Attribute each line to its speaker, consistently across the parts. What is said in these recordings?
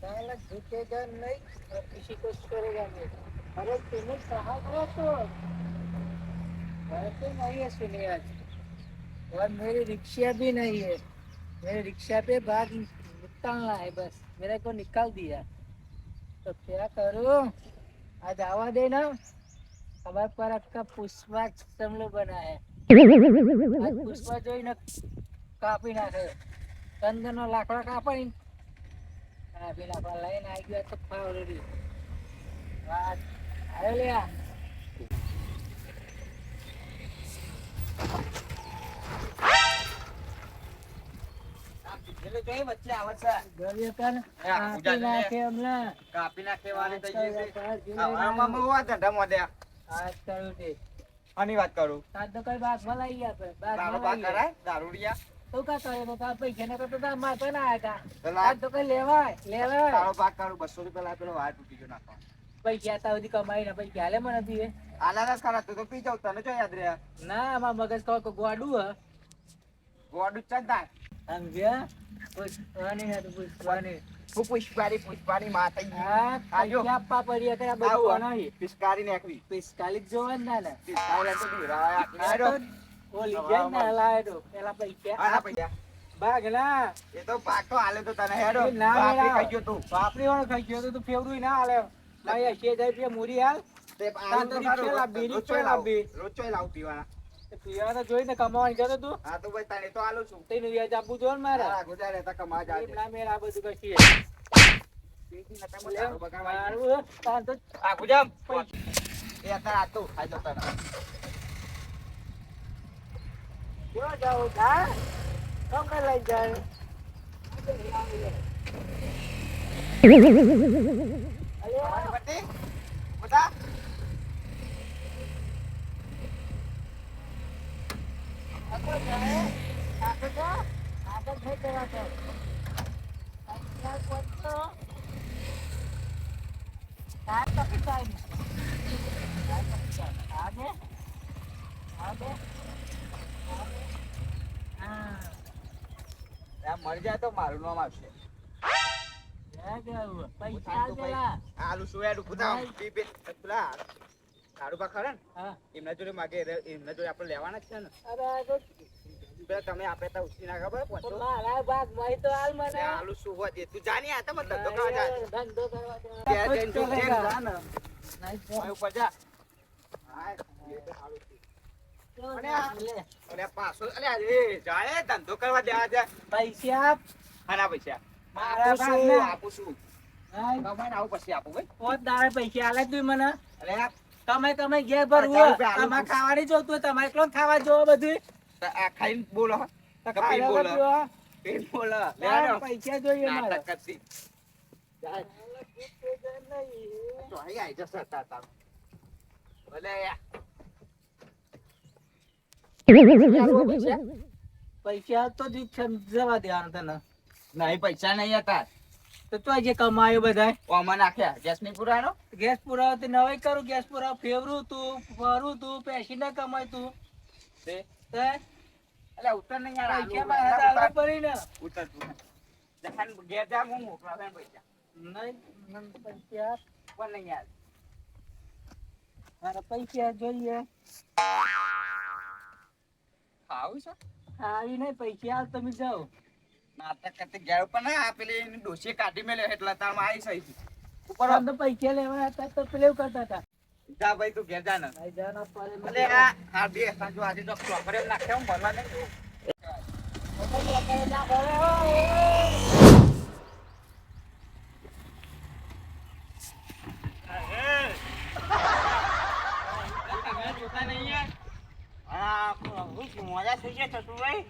Speaker 1: साला झुकेगा नहीं और किसी को छोड़ेगा नहीं। अरे तुम्हें कहा गया तो वैसे नहीं है सुने आज। और मेरी रिक्शा भी नहीं है। मेरे रिक्शा पे भाग निकालना है, बस मेरे को निकाल दिया तो क्या करूं। आज आवा देना, खबर पर आपका पुष्पा समलो बना है। आज पुष्पा જોઈને કાપી નાખે કંદનો લાકડા કાપી કાપી નાખવા લઈને આવી ગયો તો ફાવડી વાત આવ્યો લ્યા.
Speaker 2: એટલે કઈ વચ્ચે આવે છે
Speaker 1: ગળ્યો કર કાપી નાખે હમણાં
Speaker 2: કાપી નાખેવાની થઈ ગઈ છે
Speaker 1: આજકાલ
Speaker 2: આમાં હું ધંધા મોડ્યા
Speaker 1: તે
Speaker 2: આની વાત કરું
Speaker 1: તાર તો કઈ બાગ ભલાઈ ગયા છે
Speaker 2: દારૂ બાગ કરાય દારૂડિયા
Speaker 1: તું કા કરે તો તાર પૈસા ને તો તાર માથે ના આવ્યા
Speaker 2: પેલા
Speaker 1: તાર તો કઈ લેવાય
Speaker 2: તારો બાગ કરું 200 રૂપિયા પેલો વાર તૂટી ગયો નાખવા
Speaker 1: પૈસા તાર સુધી કમાઈ ને પૈસા હાલે મને દીવે
Speaker 2: આલારસ ખરા તું તો પી જાવ તને જો યાદ રહ્યા
Speaker 1: ના આમાં મગજ કહો ગોડું હ
Speaker 2: ગોડું ચંદા
Speaker 1: સમજ્યા પુષ્પાની હે તો પુષ્પાની
Speaker 2: હું પુષ્પાની માતા
Speaker 1: હા
Speaker 2: આજો
Speaker 1: પૈસા આપવા પડી કે બધું નહીં
Speaker 2: પિસ્કારી નાખવી
Speaker 1: 45 જોવાનું ના ને
Speaker 2: પિસ્કારી તો દીરા આરો
Speaker 1: ઓલી જઈ ના લાય તો પેલા પૈસા
Speaker 2: આ પૈસા
Speaker 1: ભાગ ના
Speaker 2: એ તો પાક તો હાલે તો તને હેડો
Speaker 1: ના
Speaker 2: બાપરી ખાઈ ગયો તું
Speaker 1: બાપરી વાળો ખાઈ ગયો તો તું ફેવરું ના હાલે લાય 8000 રૂપિયા મૂડી હાલ
Speaker 2: તે
Speaker 1: તાન તો પેલા બીડી પેલા બી
Speaker 2: રોજ ચોય લાવ પીવાના
Speaker 1: પીવા તો જોઈને કમાવાની જતો તું
Speaker 2: હા તો ભાઈ તને તો આલું છું
Speaker 1: તઈને વ્યાજ આપવું જો ને મારે
Speaker 2: હા ગુજરાત તા કમા જા
Speaker 1: ના મેળ આ બધું કશી
Speaker 2: પીતી નતા મને દારૂ બગાડવા
Speaker 1: મારું તાન તો
Speaker 2: આ ગુજામ એ અત્યારે આ તો ખાઈ જતા ના
Speaker 1: જો જાઓ જા કમ લઈ જાય અરે
Speaker 2: બટી બતા
Speaker 1: આગળ જાય આગળ જા આગળ થઈ જવા દે અહીંયા કોતો તાર તો કિસાઈ આગે આગે હા
Speaker 2: આ મર જાય તો મારું નામ આવશે
Speaker 1: પૈસા આલેલા
Speaker 2: આલુ સોયાડું બુધા પી પી પેલા દારૂ બા ખરા ને
Speaker 1: હા
Speaker 2: એમના જોડે માગે એમના જોડે આપણે લેવાના જ છે ને
Speaker 1: અરે
Speaker 2: પેલા તમે આપે તા ઉછી ના ખબર પહોંચો
Speaker 1: મારા ભાગ મય તો હાલ મને
Speaker 2: આલુ શું હોય દે તું જાની આ તો મત ધંધો કરવા જા
Speaker 1: ધંધો કરવા દે
Speaker 2: ત્યાં જઈને તું ચેક જા ને
Speaker 1: નહીં
Speaker 2: આય ઉપર જા હા એ તો સારું છે અને પાછો અલે એ જાય ધંધો કરવા દે આ
Speaker 1: પૈસા
Speaker 2: હાના પૈસા
Speaker 1: મારા
Speaker 2: આપું છું
Speaker 1: ભાગના.
Speaker 2: આપું છું
Speaker 1: ભાઈ
Speaker 2: કમાઈને આવું પછી આપું ભાઈ
Speaker 1: પોત દાડે પૈસા આલે તું મને
Speaker 2: અલે આ
Speaker 1: તમે ઘેર
Speaker 2: ₹10
Speaker 1: ભરવું
Speaker 2: આલુ
Speaker 1: આમાં
Speaker 2: છું.
Speaker 1: ખાવાની જોતું હોય તમારે એકલો ખાવા જોવો બધું
Speaker 2: આ ખાઈને બોલો કપી બોલો પેન બોલો લેવાનો
Speaker 1: પૈસા જોઈએ મારે
Speaker 2: નાટક કરતી જાય તો આઈ જશે તાતા ભલે
Speaker 1: પૈસા તો જવા દેવાનું તને
Speaker 2: નહીં પૈસા નહીં હતા
Speaker 1: તો તો જે કમાયો બધાય
Speaker 2: ઓમાં નાખ્યા ગેસ નહીં પુરાનો
Speaker 1: ગેસ પુરાવો તો નવાઈ કરું ગેસ પુરાવો ફેવરું તું ફરું તું પૈસી ના કમાય તું
Speaker 2: તે
Speaker 1: તે
Speaker 2: અલે ઉતર નહીં યાર
Speaker 1: પૈસા મારા તારા પડી ને
Speaker 2: ઉતર તું જહાન ઘેર જા હું મોકલાવે પૈસા
Speaker 1: નહીં પૈસા
Speaker 2: પણ નહીં યાર
Speaker 1: મારા પૈસા જોઈએ
Speaker 2: ખાવું છે
Speaker 1: આવી નહીં પૈસા હાલ તમે જાઓ
Speaker 2: નાટક કરતી ઘેર ઉપર ના પેલી એની ડોસી કાઢી મેલ્યો એટલે તારમાં આવી સહી
Speaker 1: ઉપર આમ તો પૈસા લેવા હતા તો પેલું કરતા હતા
Speaker 2: જા ભાઈ તું ઘેર જા ને
Speaker 1: ભાઈ જાના પડે
Speaker 2: અલે આ બે સાંજો આજે તો ચોકરે નાખ્યા હું ભરવા નહીં મોજા થઈ ગયા તું ભાઈ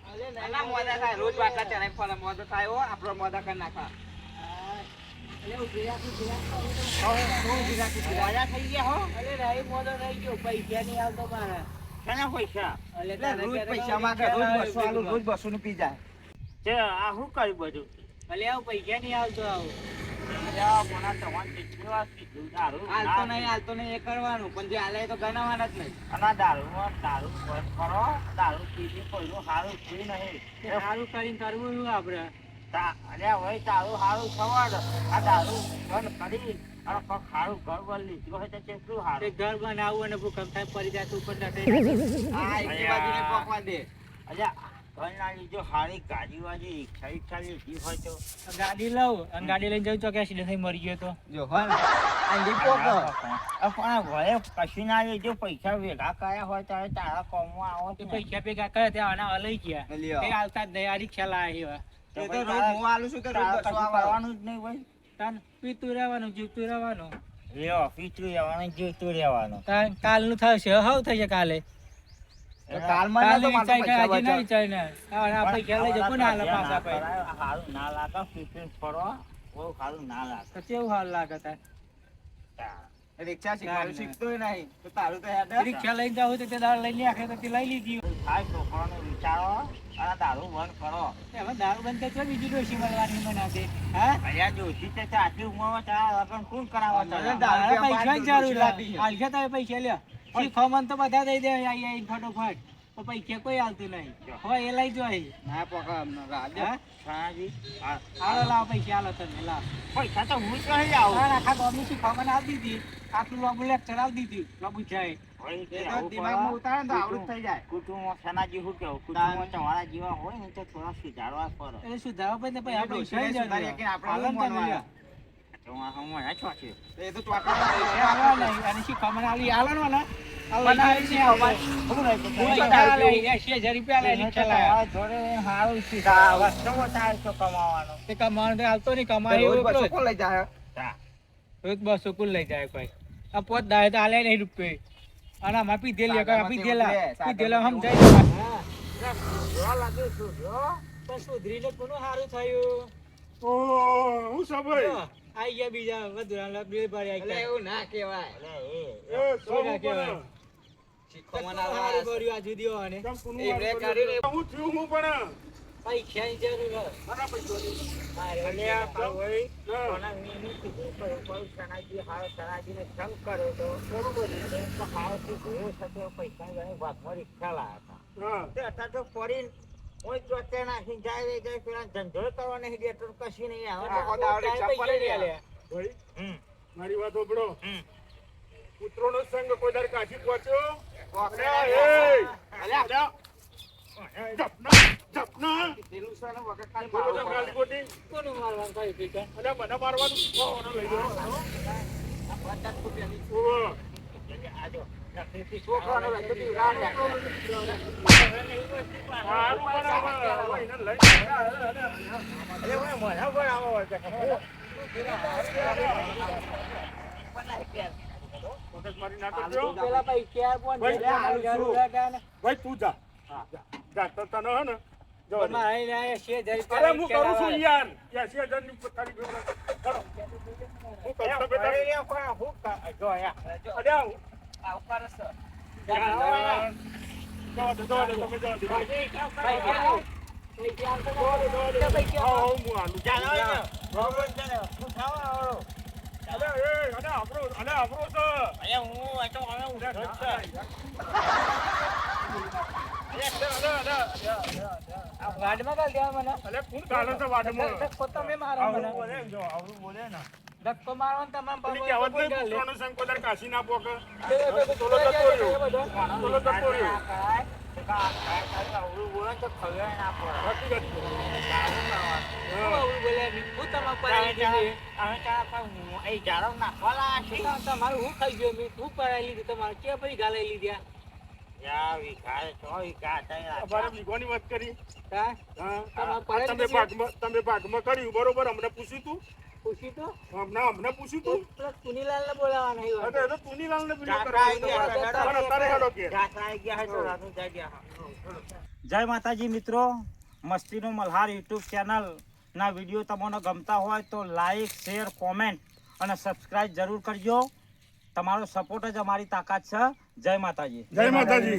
Speaker 2: ના મોજા થાય રોજ વાટલા ચડાઈ ફરે મોજો થાય હો આપણો મોજા કરી નાખા મોજા થઈ ગયા હો
Speaker 1: અરે રાઈ મોદો રહી ગયો પૈસા નહીં આવતો મારા
Speaker 2: ઘણા પૈસા
Speaker 1: અલે
Speaker 2: રોજ પૈસા માંગે રોજ 200 આલુ રોજ 200 નું પી જાય
Speaker 1: છે આ શું કર્યું બધું અલે આવ પૈસા નહીં આવતો આવું
Speaker 2: હાલતો નહીં એ કરવાનું પણ જે હાલે તો ગણાવાના જ નહીં
Speaker 1: અને દારૂ કરો દારૂ પીને કોઈનું સારું થયું નહીં સારું કરીને કરવું શું આપણે
Speaker 3: અલ્યા ભાઈ તારું સારું સવાલ આ દારૂ બંધ કરી અને કોક સારું ઘર બન લીધું હોય તો કેટલું સારું.
Speaker 1: તે ઘર બનાવવું અને ભૂકંપ થાય પડી જાય તો ઉપર નટે.
Speaker 2: આ એકી બાજુને પોકવા દે.
Speaker 3: અલ્યા ઘર ના લીધો સારી ગાડી વાળી રિક્ષા લીધી હોય તો
Speaker 1: ગાડી લઉં અને ગાડી લઈને જઉં તો કે એક્સિડન્ટ થઈ મરી ગયો તો.
Speaker 2: જો હો ને, આ લીપો કો.
Speaker 3: પણ ઘરે કશું ના લેજો પૈસા ભેગા કર્યા હોય ત્યારે તારા કોમમાં આવો
Speaker 1: તે પૈસા ભેગા કરે ત્યાં આના હલાઈ ગયા.
Speaker 2: લ્યો.
Speaker 1: તે હાલતા જ નહીં, આ રિક્ષા લાયા એવા.
Speaker 2: એ તો રોજ હું આલું છું કે રોજ
Speaker 3: તારા
Speaker 2: બસો
Speaker 3: કશું
Speaker 2: આવે.
Speaker 3: કરવાનું જ નહીં ભાઈ.
Speaker 1: તાન પીતું રહેવાનું, જીવતું રહેવાનું.
Speaker 3: લ્યો પીતું રહેવાનું જીવતું રહેવાનું.
Speaker 1: તાન કાલનું થશે, હવ થશે કાલે.
Speaker 2: તો કાલમાં ના તો
Speaker 1: કાલે
Speaker 2: મારા
Speaker 1: વિચાર
Speaker 2: પૈસા
Speaker 1: કરે, આજે ના
Speaker 2: બચાવ.
Speaker 1: વિચાર ને. આ પૈસા લઈ જાઓ, કોને હાલે પાછા પૈસા?
Speaker 3: સારું ના લાગે પીતું ફરવા બહુ સારું ના લાગે.
Speaker 1: તો કેવું હાલ લાગે તાર?
Speaker 2: રિક્ષા શીખવાડું શીખતોય નહીં. તો તારું તો હેડ.
Speaker 1: રિક્ષા લઈને જાવ તો તે દાળ લઈને આખે તો તે લઈ લીધી.
Speaker 3: થાય છોકરાનો વિચારો અને દારૂ બંધ કરો.
Speaker 1: એમાં દારૂ બંધ થાય તો બીજી ડોશી મળવાની બનાવશે. હા?
Speaker 3: અહીંયા જોશી છે આટલી ઉંમરમાં તારા લગ્ન કોણ કરાવવા
Speaker 2: મને
Speaker 3: તારા?
Speaker 2: દારૂ
Speaker 1: મારે પૈસાની જરૂર
Speaker 2: લાદી.
Speaker 1: છે. હાલશે તમે પૈસા લ્યો. શીખવામાં તો બધા દઈ દે આઈ આઈ ફટોફટ. તો પૈસા કોઈ હાલતું નહીં. હવે એ લઈ જો અહીં.
Speaker 2: ના પોકા અમને રાડે.
Speaker 1: હા?
Speaker 3: શાણાજી, આ
Speaker 1: હાલો લાવો પૈસા હાલો તમે લાવો.
Speaker 3: પૈસા તો હું જ નહીં આવું.
Speaker 1: હા, આખા ગામની શીખવામાં આપી દીધી. આટલું લાંબુ લેક્ચર આપી દીધી. લાંબુ જાય.
Speaker 3: ભાઈ,
Speaker 2: એ તો
Speaker 3: આવું
Speaker 2: દિમાગમાં
Speaker 3: કરો.
Speaker 2: ઉતારે ને તો આવડું જ થઈ જાય.
Speaker 3: કુટુંબમાં શાનાજી શું કેવું? કુટુંબમાં તમારા જેવા હોય ને તો થોડા સુધારવા પડે.
Speaker 1: એટલે સુધારવા પડે ને પછી
Speaker 2: એ
Speaker 1: આપણે
Speaker 2: ડોશીને
Speaker 1: પૈસા
Speaker 2: સુધારીએ કે આપણે
Speaker 1: હાલો
Speaker 2: હું
Speaker 1: ને તમે
Speaker 2: માનવા?
Speaker 1: લ્યો.
Speaker 3: તો આ હમણાં છો છે.
Speaker 2: એ તો ચોટવાનો
Speaker 1: એ હાલો નહીં. અને શીખવામાં આલી હાલો ને મને. આ લઈ
Speaker 2: બનાવી
Speaker 1: જઈને
Speaker 2: છે
Speaker 1: આવો.
Speaker 2: અમારે.
Speaker 3: શું રહે છે?
Speaker 1: હું
Speaker 2: હું
Speaker 1: પૈસા
Speaker 2: તો
Speaker 1: લઈ 80,000 રૂપિયા લઈ રિક્ષા લાયા.
Speaker 3: તમારા જોડે સારું શીખા. વસ્તુઓ થાય તો કમાવાનો.
Speaker 1: તે કમાવાનું તો હાલતો નહીં, કમાય
Speaker 2: રોજ
Speaker 1: એવું
Speaker 2: બસો
Speaker 1: એટલું જ.
Speaker 2: કોણ લઈ જાય?
Speaker 3: તા.
Speaker 1: રોજ 200 કુલ લઈ જાય કોઈ. આ પોત દાય તો હાલે નહીં રૂપિયા. અને આમાં પીધેલી કોઈ પીધેલા સમજાય
Speaker 3: હા. જોવા લાગ્યું છું, જો.
Speaker 1: પણ સુધરીને કોનું સારું થયું?
Speaker 4: હું સભાઈ
Speaker 1: જો, આઈ ગયા બીજા વધુ બે ભાઈ આઈ
Speaker 2: એટલે
Speaker 1: ગયા.
Speaker 2: એવું ના કહેવાય.
Speaker 3: અલે
Speaker 4: એ
Speaker 1: શું ના કહેવાય?
Speaker 2: શીખવામાં
Speaker 1: કોનું
Speaker 2: ના
Speaker 1: સારું
Speaker 2: આવે.
Speaker 1: કર્યું આ જુદીઓ અને
Speaker 2: એ બ્રેક કાઢીને
Speaker 4: હું થયું હું પણ
Speaker 1: પૈસાની જરૂર હોય.
Speaker 4: મારા પૈસા
Speaker 1: મારે
Speaker 3: અને આ ભાઈ
Speaker 4: હા.
Speaker 3: કોના મેની કીધું કર્યું, કોઈ સનાજી હારો સનાજીને સંગ કર્યો તો બરોબર છે. તો હારોથી જોયો છે તો પૈસા ગણી ભાગમાં રિક્ષા લાયા હતા.
Speaker 4: હા
Speaker 3: તે અત્યારે તો ફરીને કોઈ ચોટે નાખીને જાય પેલા ધંધો કરવા નહીં દેતો ને કશી નહીં આવે.
Speaker 2: આખો દાડો રિક્ષા
Speaker 1: પૈસા
Speaker 2: પડી
Speaker 1: નહીં
Speaker 2: રહ્યા.
Speaker 1: આલ્યા.
Speaker 4: ભાઈ
Speaker 3: હમ,
Speaker 4: મારી વાત સાંભળો
Speaker 3: હમ.
Speaker 4: પુત્રોનો સંગ કોઈ દર કાશી પહોંચ્યો
Speaker 2: પોકરે
Speaker 4: અરે,
Speaker 2: અલ્યા,
Speaker 4: અલ્યા, જપના જપના
Speaker 2: પેલું છે ને વગર ખાલી
Speaker 4: બોલો
Speaker 2: મારવું
Speaker 4: તો
Speaker 2: પડે.
Speaker 4: ગાલીગોટી.
Speaker 1: કોનું મારવાનું કઈ પૈસા?
Speaker 4: અલ્યા, મને મારવાનું ઓને લઈ જાઓ.
Speaker 2: આ 50 રૂપિયાની.
Speaker 4: ઓવે.
Speaker 3: આ જો, નકલીથી
Speaker 2: છોકરાનો વેચતી રાડ રાખે.
Speaker 4: સારું બરાબર. હવે એને લઈ જાઓ.
Speaker 3: અરે ભાઈ, મને પણ આવો હોય છે.
Speaker 4: મગજ મારી ના કરજો.
Speaker 1: પેલા પૈસા પણ
Speaker 4: ભાઈ,
Speaker 1: પેલા
Speaker 4: હાલું છું.
Speaker 1: જરૂર હતા ને.
Speaker 4: ભાઈ તું જા જા. જા તો તને હે ને જવા દે.
Speaker 1: મારે અહીંયા 80,000
Speaker 4: અરે હું
Speaker 1: રૂપિયા
Speaker 4: કરું છું
Speaker 1: રિક્ષા
Speaker 4: યાર 80,000 ની તારી ભેગા કરો. હું કરું છું બેટા.
Speaker 3: અરે, પણ હું ક- જો અહીંયા.
Speaker 4: અલ્યા,
Speaker 2: આ ઉપર છે.
Speaker 4: જવા દે, તમે જવા દે.
Speaker 1: પૈસા પૈસા પૈસા
Speaker 4: આવો, હું આલું.
Speaker 3: ચાલો અહીંયા. બરોબર છે ને. હું ખાવા આવો.
Speaker 4: અલ્યા, એ, અલ્યા, આપણો છે.
Speaker 3: અહીંયા હું આ તો હવે ઊંધો જ છે.
Speaker 1: આ વાડમાં ગાલ દેવા મને.
Speaker 4: અલ્યા, કોણ ચાલે છે વાડમાં?
Speaker 1: ધક્કો તમે મારો
Speaker 3: આવડું
Speaker 1: મને.
Speaker 3: બોલે ને, જો આવડું બોલે ને.
Speaker 1: ધક્કો મારો ને તમામ
Speaker 4: પેલી
Speaker 1: બાબા
Speaker 4: કહેવત
Speaker 1: કોઈ
Speaker 4: નહીં,
Speaker 1: ગાલ દે.
Speaker 4: પુત્રોનો સંગ કોઈ દાડો કાશી ના પોકે.
Speaker 1: તોલો
Speaker 4: જતો રહ્યો. તોલો જતો રહ્યો.
Speaker 3: આ કાંઈ, આવડું બોલે તો ખબર ના પડે.
Speaker 4: હકીકત છે.
Speaker 1: હું તમારા પર આવી દીધી. તમારું હું ખાઈ ગયો મેં હું પરાઈ લીધી તમારે કે ભાઈ ગાલાઈ લીધા
Speaker 4: અમારે વીઘોની વાત કરી.
Speaker 1: હા
Speaker 4: હા.
Speaker 1: તમારે
Speaker 4: આ
Speaker 1: પડે
Speaker 4: તમે ભાગમાં કર્યું બરોબર. અમને પૂછ્યું તું.
Speaker 1: પૂછી તો
Speaker 4: અમને પૂછ્યું તું.
Speaker 1: પેલા પુનીલાલ ને બોલાવાના એ વાત.
Speaker 4: અરે, એ તો તુનીલાલને બીજો
Speaker 3: કાકા આવી
Speaker 4: કરવાનો.
Speaker 3: ગયા.
Speaker 4: પણ અત્યારે હેડો કે.
Speaker 3: જય માતાજી મિત્રો, મસ્તીનો મલ્હાર યુટ્યુબ ચેનલ ના વિડીયો તમને ગમતા હોય તો લાઈક, શેર, કોમેન્ટ અને સબસ્ક્રાઇબ જરૂર કરજો. તમારો સપોર્ટ જ અમારી તાકાત છે. જય માતાજી.
Speaker 4: જય માતાજી.